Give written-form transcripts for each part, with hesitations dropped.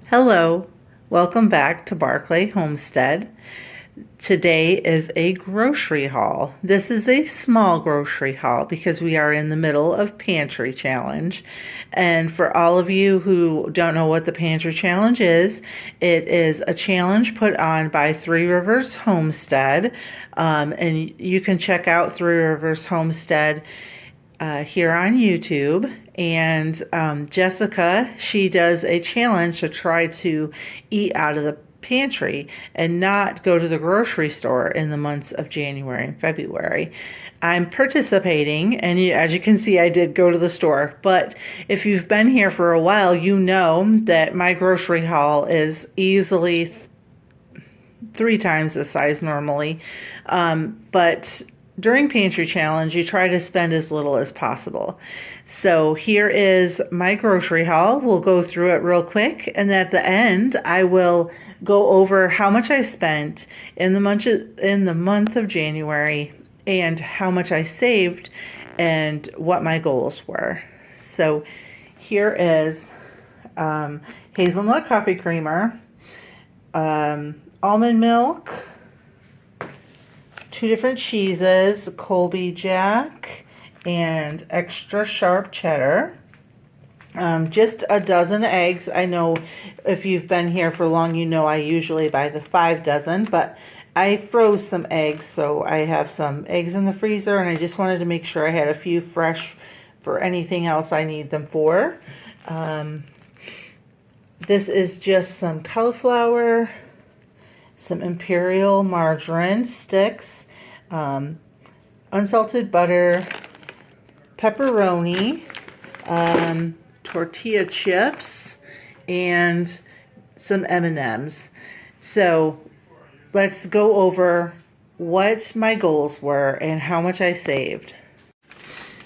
Hello, welcome back to Barclay Homestead. Today is a grocery haul. This is a small grocery haul because we are in the middle of Pantry Challenge. And for all of you who don't know what the Pantry Challenge is, it is a challenge put on by Three Rivers Homestead. And you can check out Three Rivers Homestead here on YouTube. And Jessica, she does a challenge to try to eat out of the pantry and not go to the grocery store in the months of January and February. I'm participating, and as you can see, I did go to the store. But if you've been here for a while, you know that my grocery haul is easily 3 times the size normally. But during Pantry Challenge, you try to spend as little as possible. So here is my grocery haul. We'll go through it real quick, and at the end, I will go over how much I spent in the month of January and how much I saved and what my goals were. So here is hazelnut coffee creamer, almond milk, 2 different cheeses, Colby Jack and extra sharp cheddar. Just a dozen eggs. I know if you've been here for long, you know I usually buy the 5 dozen, but I froze some eggs, so I have some eggs in the freezer, and I just wanted to make sure I had a few fresh for anything else I need them for. This is just some cauliflower, some imperial margarine sticks, unsalted butter, pepperoni, tortilla chips, and some M&Ms. So let's go over what my goals were and how much I saved.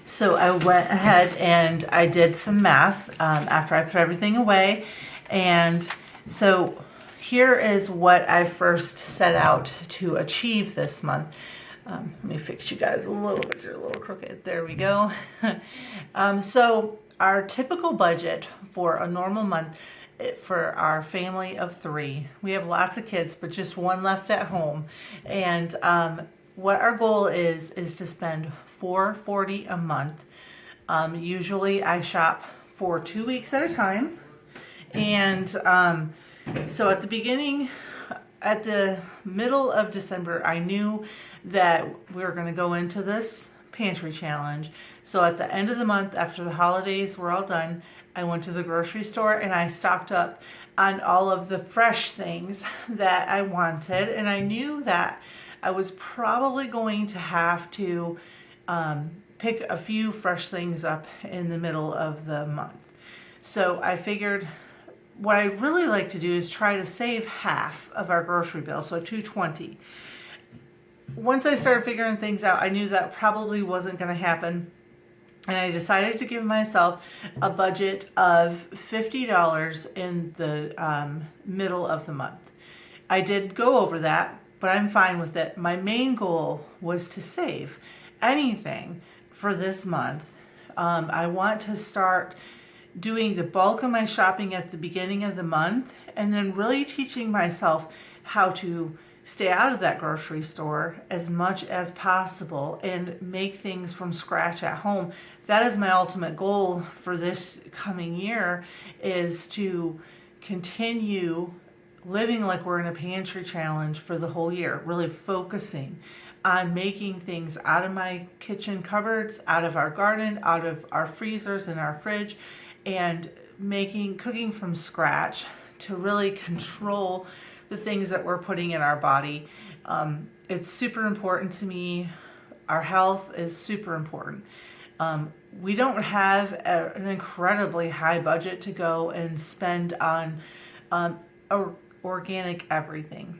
So I went ahead and I did some math after I put everything away. And so here is what I first set out to achieve this month. Let me fix you guys a little bit. You're a little crooked. There we go. So our typical budget for a normal month for our family of 3. We have lots of kids, but just 1 left at home. And what our goal is to spend $4.40 a month. Usually I shop for 2 weeks at a time. And so at the middle of December, I knew that we were going to go into this pantry challenge. So at the end of the month, after the holidays were all done, I went to the grocery store and I stocked up on all of the fresh things that I wanted. And I knew that I was probably going to have to pick a few fresh things up in the middle of the month. So I figured what I really like to do is try to save half of our grocery bill, so $2.20. Once I started figuring things out, I knew that probably wasn't going to happen, and I decided to give myself a budget of $50 in the middle of the month. I did go over that, but I'm fine with it. My main goal was to save anything for this month. I want to start doing the bulk of my shopping at the beginning of the month, and then really teaching myself how to stay out of that grocery store as much as possible and make things from scratch at home. That is my ultimate goal for this coming year, is to continue living like we're in a pantry challenge for the whole year, really focusing on making things out of my kitchen cupboards, out of our garden, out of our freezers and our fridge, and cooking from scratch to really control the things that we're putting in our body. It's super important to me. Our health is super important. We don't have an incredibly high budget to go and spend on organic everything.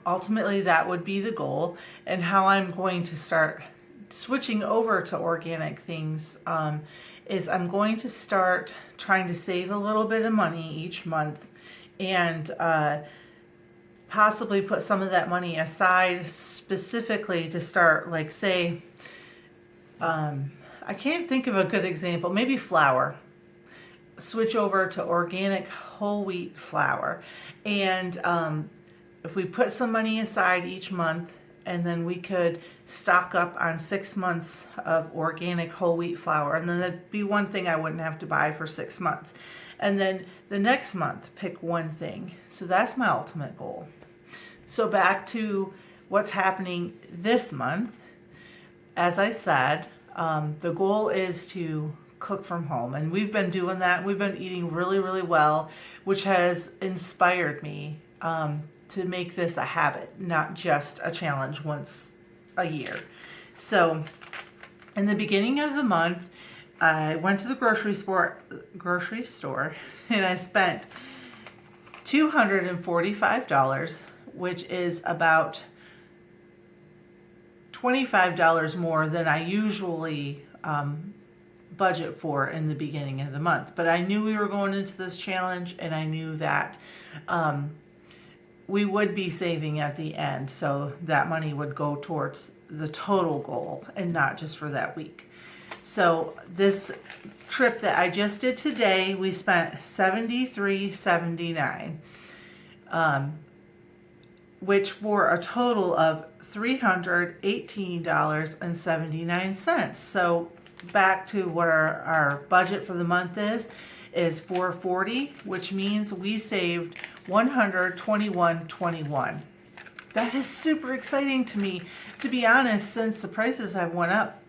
Ultimately, that would be the goal, and how I'm going to start switching over to organic things is I'm going to start trying to save a little bit of money each month, and possibly put some of that money aside specifically to start, like, say, I can't think of a good example, maybe flour. switch over to organic whole wheat flour. And if we put some money aside each month, and then we could stock up on 6 months of organic whole wheat flour, and then that'd be one thing I wouldn't have to buy for 6 months. And then the next month, pick one thing. So that's my ultimate goal. So back to what's happening this month. As I said, the goal is to cook from home, and we've been doing that. We've been eating really, really well, which has inspired me to make this a habit, not just a challenge once a year. So in the beginning of the month, I went to the grocery store and I spent $245, which is about $25 more than I usually budget for in the beginning of the month. But I knew we were going into this challenge, and I knew that we would be saving at the end, so that money would go towards the total goal and not just for that week. So this trip that I just did today, we spent $73.79, which for a total of $318.79. So back to what our budget for the month is $440, which means we saved $121.21. That is super exciting to me. To be honest, since the prices have went up,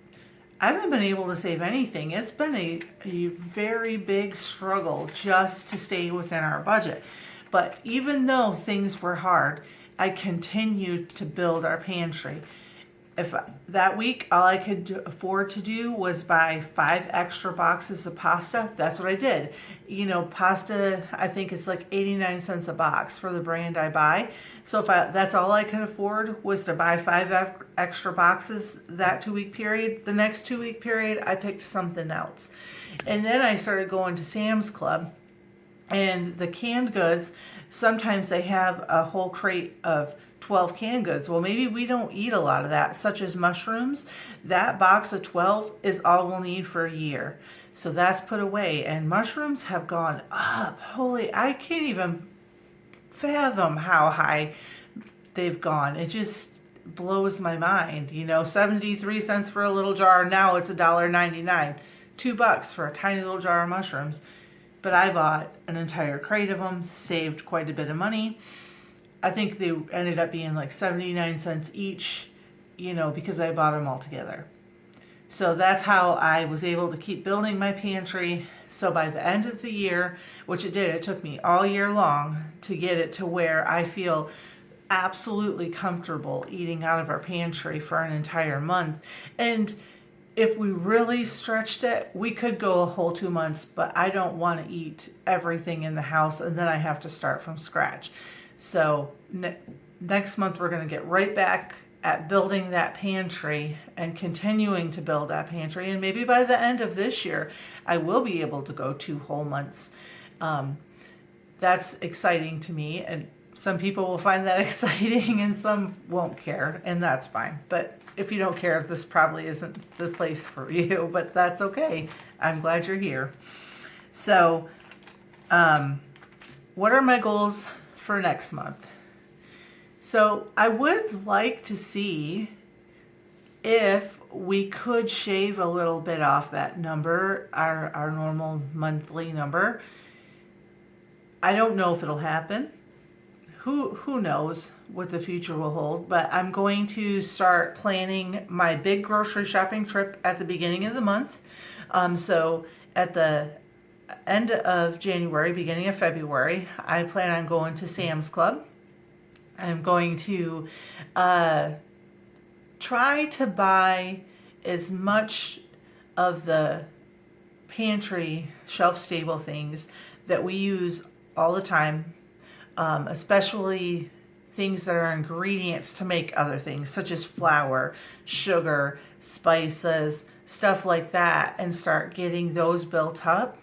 I haven't been able to save anything. It's been a very big struggle just to stay within our budget. But even though things were hard, I continued to build our pantry. If that week all I could afford to do was buy 5 extra boxes of pasta, that's what I did. You know, pasta, I think it's like 89 cents a box for the brand I buy. So if that's all I could afford was to buy 5 extra boxes that 2-week period, the next 2-week period I picked something else. And then I started going to Sam's Club, and the canned goods, sometimes they have a whole crate of 12 canned goods. Well, maybe we don't eat a lot of that, such as mushrooms. That box of 12 is all we'll need for a year. So that's put away. And mushrooms have gone up. Holy, I can't even fathom how high they've gone. It just blows my mind. You know, 73 cents for a little jar. Now it's $1.99. $2 for a tiny little jar of mushrooms. But I bought an entire crate of them, saved quite a bit of money. I think they ended up being like 79 cents each, you know, because I bought them all together. So that's how I was able to keep building my pantry. So by the end of the year, which it did, it took me all year long to get it to where I feel absolutely comfortable eating out of our pantry for an entire month. And if we really stretched it, we could go a whole 2 months, but I don't want to eat everything in the house and then I have to start from scratch. So next month we're going to get right back at building that pantry and continuing to build that pantry. And maybe by the end of this year, I will be able to go 2 whole months. That's exciting to me. And some people will find that exciting and some won't care, and that's fine. But if you don't care, this probably isn't the place for you, but that's okay. I'm glad you're here. So, what are my goals for next month? So I would like to see if we could shave a little bit off that number, our normal monthly number. I don't know if it'll happen. Who knows what the future will hold, but I'm going to start planning my big grocery shopping trip at the beginning of the month. So at the end of January, beginning of February, I plan on going to Sam's Club. I'm going to try to buy as much of the pantry shelf-stable things that we use all the time, especially things that are ingredients to make other things, such as flour, sugar, spices, stuff like that, and start getting those built up.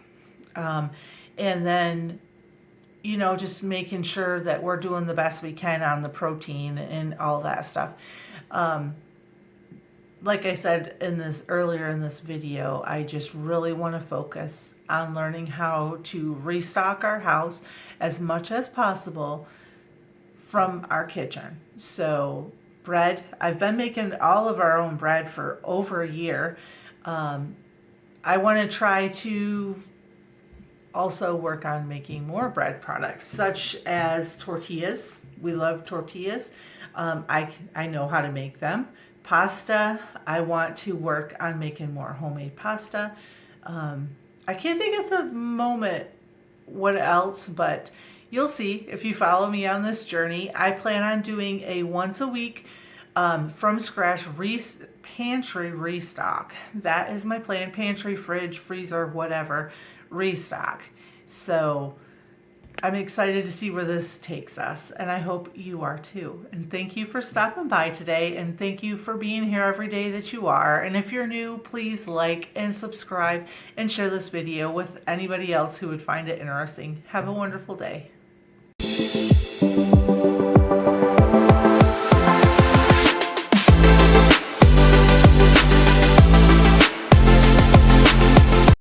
And then, you know, just making sure that we're doing the best we can on the protein and all that stuff. Like I said earlier in this video, I just really want to focus on learning how to restock our house as much as possible from our kitchen. So bread, I've been making all of our own bread for over a year. I want to try to also work on making more bread products, such as tortillas. We love tortillas. I know how to make them. Pasta, I want to work on making more homemade pasta. I can't think at the moment what else, but you'll see if you follow me on this journey. I plan on doing a once a week from scratch pantry restock. That is my plan. Pantry, fridge, freezer, whatever, restock. So I'm excited to see where this takes us, and I hope you are too. And thank you for stopping by today, and thank you for being here every day that you are. And if you're new, please like and subscribe and share this video with anybody else who would find it interesting. Have a wonderful day.